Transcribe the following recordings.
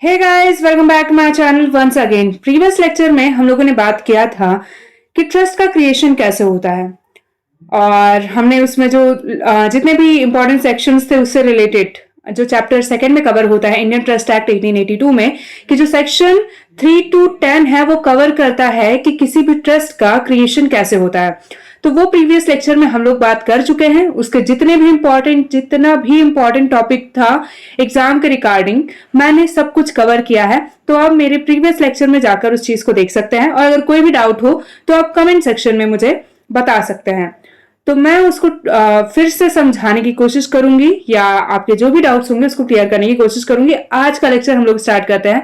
Hey guys, welcome back to my channel once again. Previous lecture में हम लोगों ने बात किया था कि ट्रस्ट का क्रिएशन कैसे होता है और हमने उसमें जो जितने भी इंपॉर्टेंट सेक्शंस थे उससे रिलेटेड जो चैप्टर सेकंड में कवर होता है इंडियन ट्रस्ट एक्ट 1882 में कि जो सेक्शन 3 to 10 है वो कवर करता है कि किसी भी ट्रस्ट का क्रिएशन कैसे होता है। तो वो प्रीवियस लेक्चर में हम लोग बात कर चुके हैं। उसके जितना भी इंपॉर्टेंट टॉपिक था एग्जाम के रिगार्डिंग मैंने सब कुछ कवर किया है। तो आप मेरे प्रीवियस लेक्चर में जाकर उस चीज को देख सकते हैं और अगर कोई भी डाउट हो तो आप कमेंट सेक्शन में मुझे बता सकते हैं। तो मैं उसको फिर से समझाने की कोशिश करूंगी या आपके जो भी डाउट्स होंगे उसको क्लियर करने की कोशिश करूंगी। आज का लेक्चर हम लोग स्टार्ट करते हैं।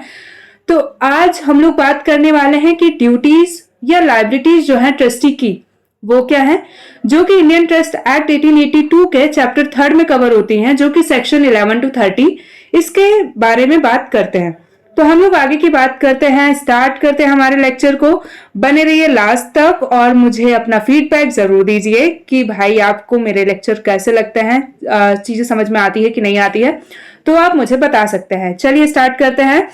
तो आज हम लोग बात करने वाले हैं कि ड्यूटीज या लाइबिलिटीज जो है ट्रस्टी की वो क्या है, जो कि इंडियन ट्रस्ट एक्ट 1882 के चैप्टर 3 में कवर होती हैं, जो कि सेक्शन 11 to 30 इसके बारे में बात करते हैं। तो हम लोग आगे की बात करते हैं, स्टार्ट करते हैं हमारे लेक्चर को। बने रहिए लास्ट तक और मुझे अपना फीडबैक जरूर दीजिए कि भाई आपको मेरे लेक्चर कैसे लगते हैं, चीजें समझ में आती है कि नहीं आती है, तो आप मुझे बता सकते हैं। चलिए स्टार्ट करते हैं।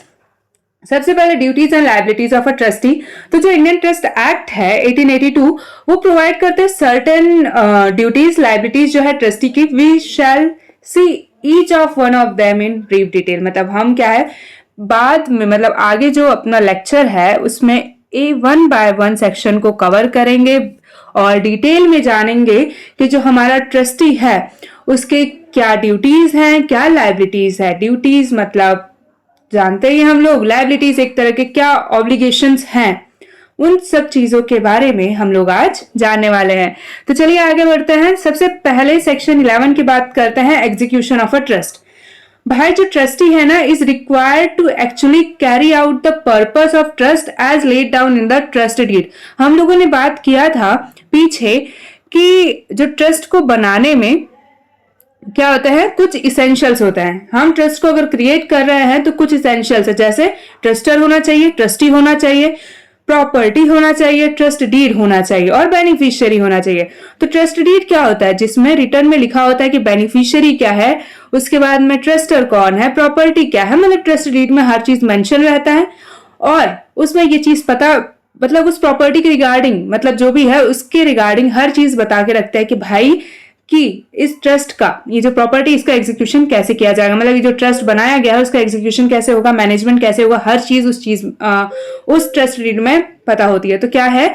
सबसे पहले duties and liabilities of a trustee. तो जो इंडियन ट्रस्ट एक्ट है 1882 वो प्रोवाइड करते हैं सर्टेन ड्यूटीज लाइबिलिटीज जो है ट्रस्टी की। We shall see each of one of them in brief detail. मतलब हम क्या है बाद में मतलब आगे जो अपना लेक्चर है उसमें ए 1 by 1 सेक्शन को कवर करेंगे और डिटेल में जानेंगे कि जो हमारा ट्रस्टी है उसके क्या ड्यूटीज हैं, क्या लाइबिलिटीज है। ड्यूटीज मतलब जानते ही हम लोग, लाइबिलिटीज एक तरह के क्या ऑब्लिगेशंस हैं, उन सब चीजों के बारे में हम लोग आज जानने वाले हैं। तो चलिए आगे बढ़ते हैं। सबसे पहले सेक्शन 11 की बात करते हैं, एग्जीक्यूशन ऑफ अ ट्रस्ट। भाई जो ट्रस्टी है ना is required to actually carry out the purpose of trust as laid down in the trust deed. हम लोगों ने बात किया था पीछे कि जो ट्रस्ट को बनाने में क्या होता है, कुछ इसेंशियल्स होते हैं। हम ट्रस्ट को अगर क्रिएट कर रहे हैं तो कुछ इसेंशियल्स है, जैसे ट्रस्टर होना चाहिए, ट्रस्टी होना चाहिए, प्रॉपर्टी होना चाहिए, ट्रस्ट डीड होना चाहिए और बेनिफिशियरी होना चाहिए। तो ट्रस्ट डीड क्या होता है, जिसमें रिटर्न में लिखा होता है कि बेनिफिशियरी क्या है, उसके बाद में ट्रस्टर कौन है, प्रॉपर्टी क्या है। मतलब ट्रस्ट डीड में हर चीज मेंशन रहता है और उसमें ये चीज पता मतलब उस प्रॉपर्टी के रिगार्डिंग मतलब जो भी है उसके रिगार्डिंग हर चीज बता के रखता है कि भाई कि इस ट्रस्ट का ये जो प्रॉपर्टी इसका एग्जीक्यूशन कैसे किया जाएगा। मतलब ये जो ट्रस्ट बनाया गया है उसका एग्जीक्यूशन कैसे होगा, मैनेजमेंट कैसे होगा, हर चीज उस ट्रस्ट डीड में पता होती है। तो क्या है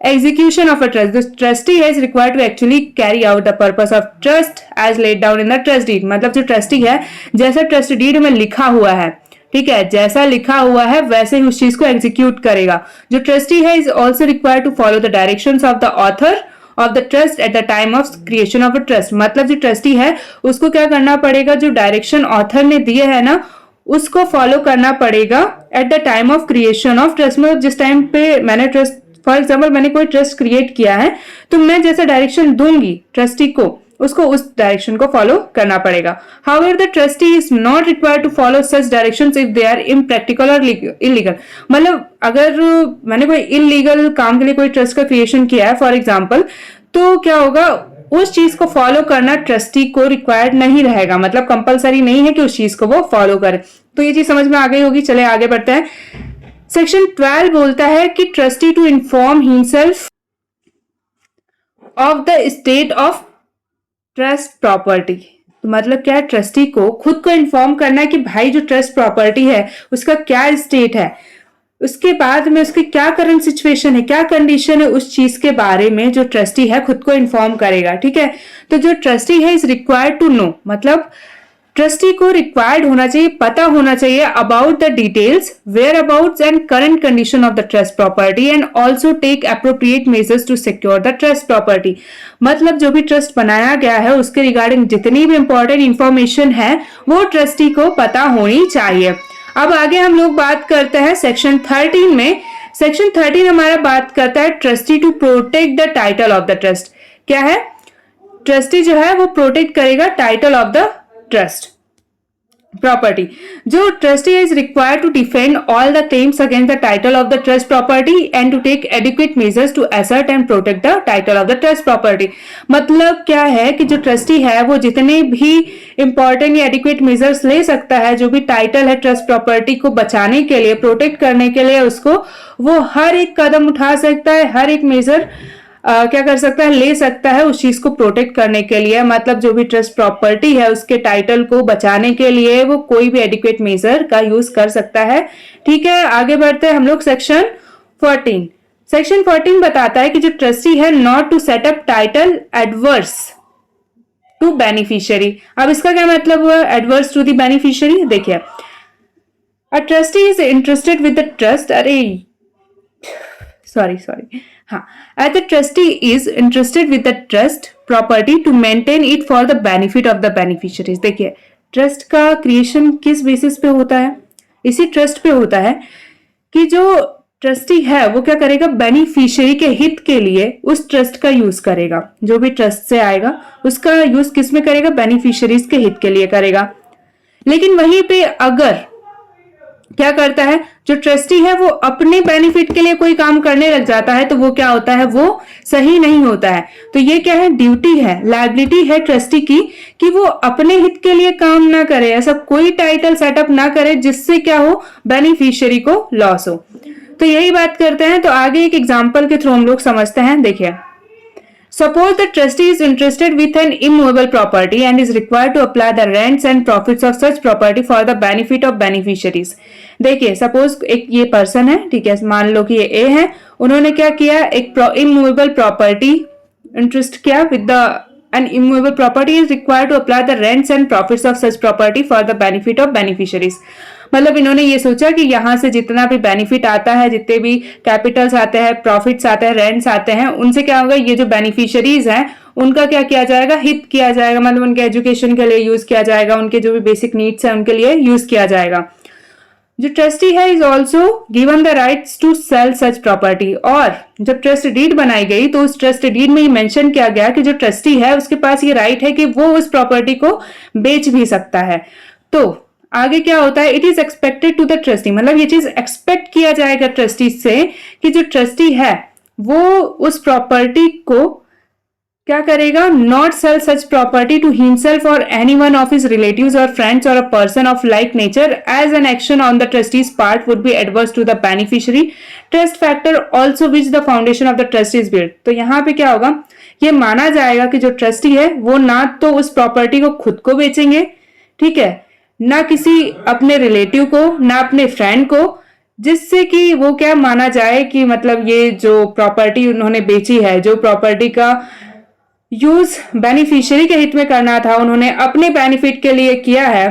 execution of a trust. The trustee है is required to actually carry out the purpose of trust as laid down in the trust deed. मतलब जो ट्रस्टी है जैसा ट्रस्ट डीड में लिखा हुआ है, ठीक है, जैसा लिखा हुआ है वैसे ही उस चीज को एग्जीक्यूट करेगा। जो ट्रस्टी है is also required to follow the directions of the author of the trust at the time of creation of a trust. मतलब जो ट्रस्टी है उसको क्या करना पड़ेगा, जो डायरेक्शन ऑथर ने दिए है ना उसको फॉलो करना पड़ेगा eight the time of creation of trust. मतलब जिस टाइम पे मैंने ट्रस्ट, फॉर एग्जाम्पल मैंने कोई ट्रस्ट क्रिएट किया है तो मैं जैसा डायरेक्शन दूंगी ट्रस्टी को उसको उस डायरेक्शन को फॉलो करना पड़ेगा। However the trustee is not required to follow such directions if they are impractical और इलीगल। मतलब अगर मैंने कोई इलीगल काम के लिए कोई ट्रस्ट का क्रिएशन किया है फॉर एग्जांपल, तो क्या होगा उस चीज को फॉलो करना ट्रस्टी को रिक्वायर्ड नहीं रहेगा। मतलब कंपलसरी नहीं है कि उस चीज को वो फॉलो करे। तो ये चीज समझ में आ गई होगी। चले आगे बढ़ते हैं। सेक्शन 12 बोलता है कि trustee to inform himself of the state of trust property. तो मतलब क्या है, ट्रस्टी को खुद को इन्फॉर्म करना है कि भाई जो ट्रस्ट प्रॉपर्टी है उसका क्या स्टेट है, उसके बाद में उसकी क्या करंट सिचुएशन है, क्या कंडीशन है, उस चीज के बारे में जो ट्रस्टी है खुद को इन्फॉर्म करेगा। ठीक है, तो जो ट्रस्टी है इज रिक्वायर्ड टू नो, मतलब ट्रस्टी को रिक्वायर्ड होना चाहिए, पता होना चाहिए about the details, whereabouts and current condition of the trust property and also take appropriate measures to secure the trust property. मतलब जो भी ट्रस्ट बनाया गया है उसके रिगार्डिंग जितनी भी इंपॉर्टेंट इंफॉर्मेशन है वो ट्रस्टी को पता होनी चाहिए। अब आगे हम लोग बात करते हैं सेक्शन 13 में। सेक्शन 13 हमारा बात करता है trustee to protect the title of the trust. क्या है, ट्रस्टी जो है वो प्रोटेक्ट करेगा title of the trust. property. जो trustee is required to defend all the claims against the title of the trust property and to take adequate measures to assert and protect the title of the trust property. मतलब क्या है कि जो trustee है वो जितने भी important या एडिक्वेट मेजर्स ले सकता है, जो भी टाइटल है ट्रस्ट प्रॉपर्टी को बचाने के लिए, प्रोटेक्ट करने के लिए, उसको वो हर एक कदम उठा सकता है, हर एक मेजर क्या कर सकता है, ले सकता है उस चीज को प्रोटेक्ट करने के लिए। मतलब जो भी ट्रस्ट प्रॉपर्टी है उसके टाइटल को बचाने के लिए वो कोई भी एडिक्वेट मेजर का यूज कर सकता है। ठीक है, आगे बढ़ते हैं हम लोग सेक्शन 14। सेक्शन 14 बताता है कि जो ट्रस्टी है not to set up title adverse to beneficiary. अब इसका क्या मतलब हुआ, एडवर्स टू द बेनिफिशियरी? देखिए, a trustee is interested with the trust, अरे सॉरी हाँ, as the trustee is interested with the trust property to maintain it for the benefit of the beneficiaries। देखिए, trust का creation किस basis पे होता है, इसी ट्रस्ट पे होता है कि जो ट्रस्टी है वो क्या करेगा, बेनिफिशियरी के हित के लिए उस ट्रस्ट का यूज करेगा। जो भी ट्रस्ट से आएगा उसका यूज किस में करेगा, बेनिफिशियरीज के हित के लिए करेगा। लेकिन वहीं पे अगर क्या करता है, जो ट्रस्टी है वो अपने बेनिफिट के लिए कोई काम करने लग जाता है तो वो क्या होता है, वो सही नहीं होता है। तो ये क्या है, ड्यूटी है, लायबिलिटी है ट्रस्टी की कि वो अपने हित के लिए काम ना करे, ऐसा कोई टाइटल सेटअप ना करे जिससे क्या हो, बेनिफिशियरी को लॉस हो। तो यही बात करते हैं। तो आगे एक एग्जाम्पल के थ्रू हम लोग समझते हैं। देखिए, suppose the trustee is interested with an immovable property and is required to apply the rents and profits of such property for the benefit of beneficiaries। देखिए, सपोज एक ये पर्सन है, ठीक है, मान लो कि ये ए है, उन्होंने क्या किया, एक इमूवेबल प्रॉपर्टी इंटरेस्ट किया with the an immovable property is required to apply the rents and profits of such property for the benefit of beneficiaries। मतलब इन्होंने ये सोचा कि यहाँ से जितना भी बेनिफिट आता है, जितने भी कैपिटल्स आते हैं, प्रॉफिट्स आते हैं, रेंट्स आते हैं, उनसे क्या होगा, ये जो बेनिफिशियरीज हैं उनका क्या किया जाएगा, हित किया जाएगा। मतलब उनके एजुकेशन के लिए यूज किया जाएगा, उनके जो भी बेसिक नीड्स हैं उनके लिए यूज किया जाएगा। जो ट्रस्टी है is also given the rights to sell such property. और जब ट्रस्ट डीड बनाई गई तो उस ट्रस्ट डीड में ये मेंशन किया गया कि जो ट्रस्टी है उसके पास ये राइट है कि वो उस प्रॉपर्टी को बेच भी सकता है। तो आगे क्या होता है, it is expected to the trustee, मतलब ये चीज एक्सपेक्ट किया जाएगा ट्रस्टी से कि जो ट्रस्टी है वो उस प्रॉपर्टी को क्या करेगा, not sell such property to himself or any one of his relatives or friends or a person of like nature as an action on the trustees part would be adverse to the beneficiary trust factor also which the foundation of the trust is build. तो यहाँ पे क्या होगा, ये माना जाएगा कि जो ट्रस्टी है वो ना तो उस प्रॉपर्टी को खुद को बेचेंगे, ठीक है, ना किसी अपने रिलेटिव को, ना अपने फ्रेंड को, जिससे कि वो क्या माना जाए कि मतलब ये जो प्रॉपर्टी उन्होंने बेची है, जो प्रॉपर्टी का यूज बेनिफिशियरी के हित में करना था उन्होंने अपने बेनिफिट के लिए किया है।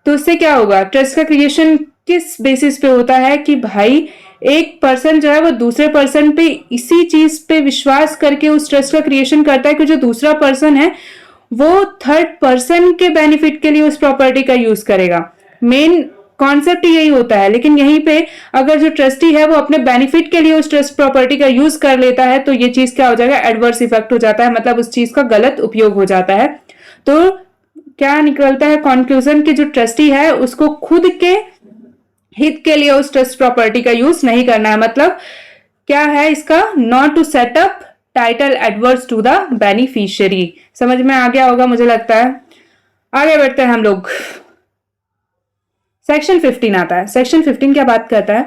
तो उससे क्या होगा, ट्रस्ट का क्रिएशन किस बेसिस पे होता है कि भाई एक पर्सन जो है वो दूसरे पर्सन पे इसी चीज पे विश्वास करके उस ट्रस्ट का क्रिएशन करता है कि जो दूसरा पर्सन है वो थर्ड पर्सन के बेनिफिट के लिए उस प्रॉपर्टी का यूज करेगा। मेन कॉन्सेप्ट यही होता है। लेकिन यहीं पे अगर जो ट्रस्टी है वो अपने बेनिफिट के लिए उस ट्रस्ट प्रॉपर्टी का यूज कर लेता है तो ये चीज क्या हो जाएगा, एडवर्स इफेक्ट हो जाता है, मतलब उस चीज का गलत उपयोग हो जाता है। तो क्या निकलता है कंक्लूजन कि जो ट्रस्टी है उसको खुद के हित के लिए उस ट्रस्ट प्रॉपर्टी का यूज नहीं करना है। मतलब क्या है इसका, not to set up title adverse to the beneficiary. समझ में आ गया होगा मुझे लगता है। आगे बढ़ते हैं हम लोग। सेक्शन 15 आता है। सेक्शन 15 क्या बात करता है,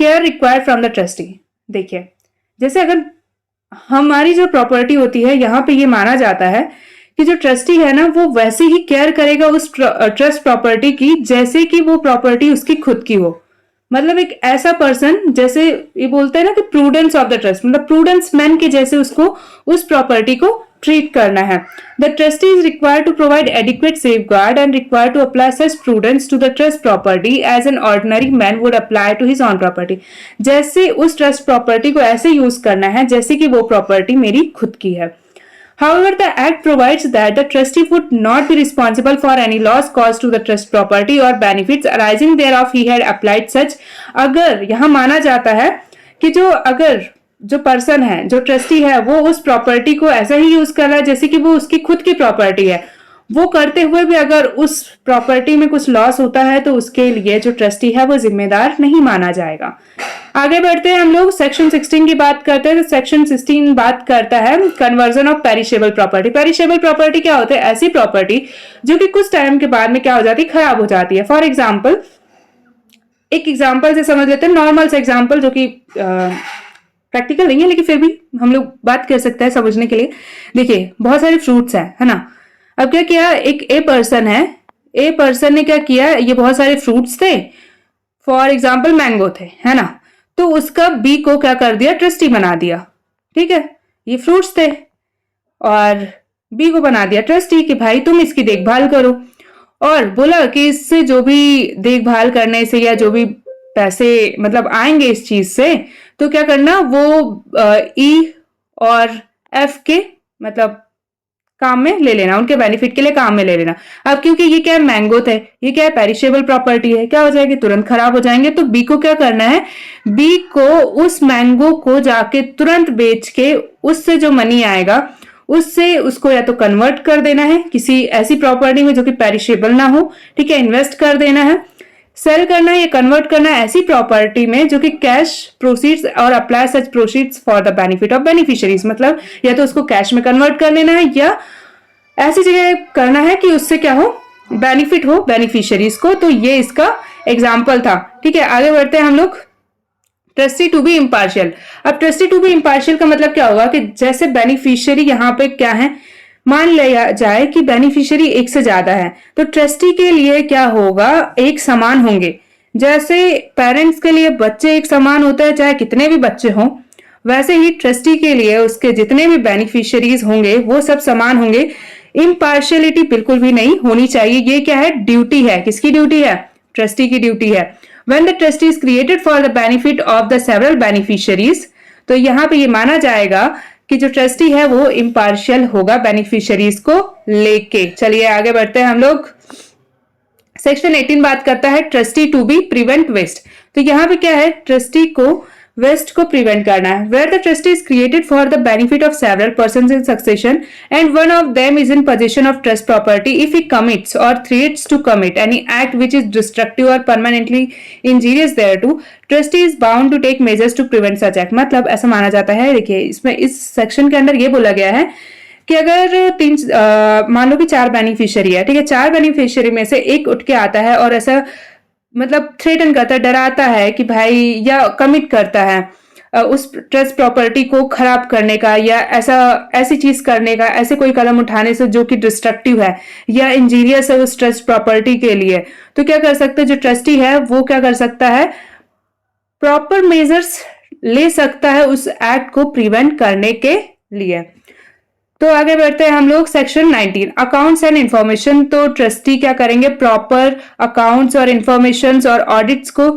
care required from the trustee. देखिए, जैसे अगर हमारी जो प्रॉपर्टी होती है यहाँ पे ये माना जाता है कि जो ट्रस्टी है ना वो वैसे ही केयर करेगा उस ट्रस्ट प्रॉपर्टी की जैसे कि वो प्रॉपर्टी उसकी खुद की हो। मतलब एक ऐसा पर्सन, जैसे ये बोलते हैं ना कि प्रूडेंस ऑफ द ट्रस्ट, मतलब प्रूडेंस मैन के जैसे उसको उस प्रॉपर्टी को ट्रीट करना है। The trustee is required to provide adequate safeguard and required to apply such prudence to the trust property as an ordinary man would apply to his own property. जैसे उस trust property को ऐसे use करना है जैसे कि वो property मेरी खुद की है। However, the Act provides that the trustee would not be responsible for any loss caused to the trust property or benefits arising thereof he had applied such। अगर यहाँ माना जाता है कि अगर जो पर्सन है, जो ट्रस्टी है, वो उस प्रॉपर्टी को ऐसा ही यूज कर रहा है जैसे कि वो उसकी खुद की प्रॉपर्टी है, वो करते हुए भी अगर उस प्रॉपर्टी में कुछ लॉस होता है तो उसके लिए जो ट्रस्टी है वो जिम्मेदार नहीं माना जाएगा। आगे बढ़ते हैं हम लोग सेक्शन 16 की बात करते हैं। तो सेक्शन 16 बात करता है conversion of perishable property. Perishable property क्या होते हैं? ऐसी प्रॉपर्टी जो कि कुछ टाइम के बाद में क्या हो जाती है, खराब हो जाती है। फॉर एग्जाम्पल, एक एग्जाम्पल से समझ लेते हैं, नॉर्मल से एग्जाम्पल जो कि प्रैक्टिकल नहीं है लेकिन फिर भी हम लोग बात कर सकते हैं समझने के लिए। देखिए, बहुत सारे फ्रूट्स हैं, है ना। अब क्या किया, एक ए पर्सन है, ए पर्सन ने क्या किया, ये बहुत सारे फ्रूट्स थे, फॉर एग्जाम्पल मैंगो थे, है ना। तो उसका बी को क्या कर दिया, ट्रस्टी बना दिया। ठीक है, ये फ्रूट्स थे और बी को बना दिया ट्रस्टी कि भाई तुम इसकी देखभाल करो, और बोला कि इससे जो भी देखभाल करने से या जो भी पैसे मतलब आएंगे इस चीज से, तो क्या करना, वो ई और एफ के मतलब काम में ले लेना, उनके बेनिफिट के लिए काम में ले लेना। अब क्योंकि ये क्या है, मैंगो थे, ये क्या है, पेरिशेबल प्रॉपर्टी है, क्या हो जाएगी, तुरंत खराब हो जाएंगे। तो बी को क्या करना है, बी को उस मैंगो को जाके तुरंत बेच के उससे जो मनी आएगा उससे उसको या तो कन्वर्ट कर देना है किसी ऐसी प्रॉपर्टी में जो कि पेरिशेबल ना हो, ठीक है, इन्वेस्ट कर देना है, सेल करना है या कन्वर्ट करना है ऐसी प्रॉपर्टी में जो कि कैश प्रोसीड्स और apply such proceeds for the benefit of beneficiaries. मतलब या तो उसको कैश में कन्वर्ट कर लेना है या ऐसी जगह करना है कि उससे क्या हो, बेनिफिट हो बेनिफिशियरीज को। तो ये इसका एग्जाम्पल था। ठीक है, आगे बढ़ते हैं हम लोग। Trustee to be impartial. अब ट्रस्टी टू बी इम्पार्शियल का मतलब क्या होगा कि जैसे बेनिफिशियरी यहाँ पे क्या है, मान लिया जाए कि बेनिफिशियरी एक से ज्यादा है, तो ट्रस्टी के लिए क्या होगा, एक समान होंगे। जैसे पेरेंट्स के लिए बच्चे एक समान होते हैं चाहे कितने भी बच्चे हों, वैसे ही ट्रस्टी के लिए उसके जितने भी बेनिफिशियरीज होंगे वो सब समान होंगे। इम्पार्शियलिटी बिल्कुल भी नहीं होनी चाहिए। ये क्या है, ड्यूटी है। किसकी ड्यूटी है, ट्रस्टी की ड्यूटी है। When the trustee is created for the benefit of the several beneficiaries, तो यहाँ पे ये माना जाएगा कि जो ट्रस्टी है वो इम्पार्शियल होगा बेनिफिशियरीज को लेके। चलिए आगे बढ़ते हैं हम लोग। सेक्शन 18 बात करता है trustee to be prevent waste. तो यहाँ पे क्या है, ट्रस्टी को वेस्ट को प्रिवेंट करना है। Where the trustee is created for the benefit of several persons in succession and one of them is in position of trust property if he commits or threats to commit any act which is destructive or permanently injurious thereto, trustee is bound to take measures to prevent such act. मतलब ऐसा माना जाता है, देखिए इसमें इस section के अंदर ये बोला गया है कि अगर मान लो कि 4 बेनिफिशियरी है, ठीक है, 4 बेनिफिशियरी में से एक उठ के आता है और ऐसा मतलब थ्रेटन करता है, डराता है कि भाई, या कमिट करता है उस ट्रस्ट प्रॉपर्टी को खराब करने का या ऐसी चीज करने का, ऐसे कोई कदम उठाने से जो कि डिस्ट्रक्टिव है या इंजीरियस है उस ट्रस्ट प्रॉपर्टी के लिए, तो क्या कर सकते हैं, जो ट्रस्टी है वो क्या कर सकता है, प्रॉपर मेजर्स ले सकता है उस एक्ट को प्रिवेंट करने के लिए। तो आगे बढ़ते हैं हम लोग। Section 19 accounts and information. तो ट्रस्टी क्या करेंगे, प्रॉपर अकाउंट्स और इंफॉर्मेशन और ऑडिट्स को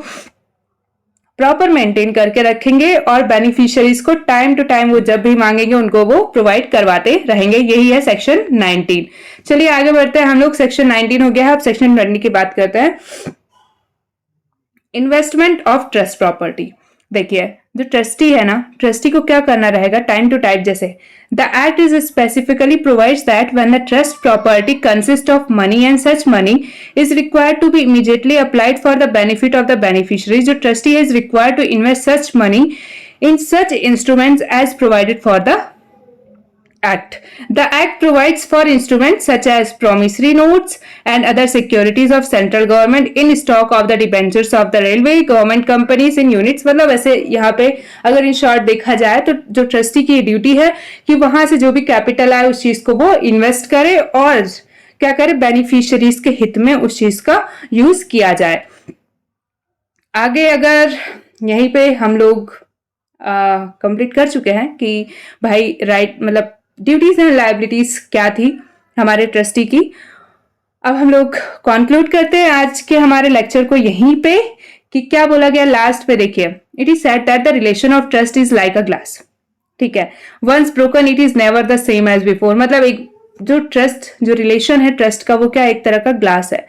प्रॉपर मेंटेन करके रखेंगे और बेनिफिशियरीज को टाइम टू टाइम वो जब भी मांगेंगे उनको वो प्रोवाइड करवाते रहेंगे। यही है सेक्शन 19। चलिए आगे बढ़ते हैं हम लोग। सेक्शन 19 हो गया है, अब सेक्शन 20 की बात करते हैं। Investment of trust property. देखिए, जो ट्रस्टी है ना, ट्रस्टी को क्या करना रहेगा, टाइम टू टाइम, जैसे the act is specifically provides that when the trust property consist of money and such money is required to be immediately applied for the benefit of the beneficiary, जो trustee is required to invest such money in such instruments as provided for the Act. The Act provides for instruments such as promissory notes and other securities of central government in stock of the debentures of the railway government companies in units। मतलब ऐसे यहाँ पे अगर in short देखा जाए तो जो trustee की ड्यूटी है कि वहां से जो भी कैपिटल आए उस चीज को वो इन्वेस्ट करे और क्या करे, बेनिफिशियरीज के हित में उस चीज का यूज किया जाए। आगे अगर यहीं पे हम लोग कंप्लीट कर चुके हैं कि भाई राइट मतलब ड्यूटीज एंड लायबिलिटीज क्या थी हमारे ट्रस्टी की। अब हम लोग कंक्लूड करते हैं आज के हमारे लेक्चर को यहीं पे कि क्या बोला गया लास्ट पे। देखिए, it is said that the relation of trust is like a glass. ठीक है, once broken it is never the same as before. मतलब एक जो ट्रस्ट जो रिलेशन है ट्रस्ट का वो क्या एक तरह का ग्लास है।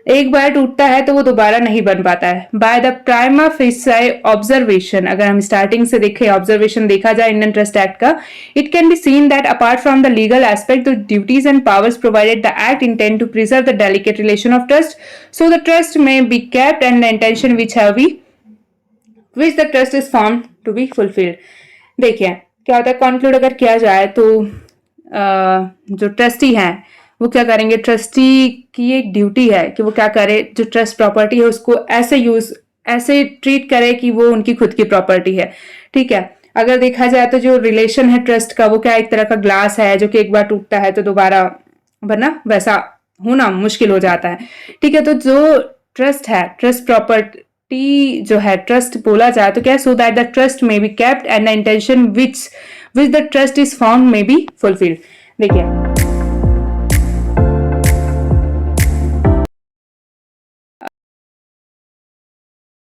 एक बार टूटता है तो वो दोबारा नहीं बन पाता है। By the prima facie observation, अगर हम स्टार्टिंग से देखें, ऑब्जर्वेशन देखा जाए इंडियन ट्रस्ट एक्ट का, it can be seen that apart from the legal aspect the duties and powers provided the act intend to preserve the delicate relation of trust, so the trust may be kept and the intention which the trust is found to be fulfilled. देखिए क्या होता है, conclude अगर किया जाए तो जो trustee हैं वो क्या करेंगे, ट्रस्टी की एक ड्यूटी है कि वो क्या करे, जो ट्रस्ट प्रॉपर्टी है उसको ऐसे ट्रीट करे कि वो उनकी खुद की प्रॉपर्टी है। ठीक है, अगर देखा जाए तो जो रिलेशन है ट्रस्ट का वो क्या एक तरह का ग्लास है जो कि एक बार टूटता है तो दोबारा बनना वैसा होना मुश्किल हो जाता है। ठीक है, तो जो ट्रस्ट है, ट्रस्ट प्रॉपर्टी जो है, ट्रस्ट बोला जाए तो क्या, so that the trust may be kept and the intention which the trust is found may be fulfilled. देखिए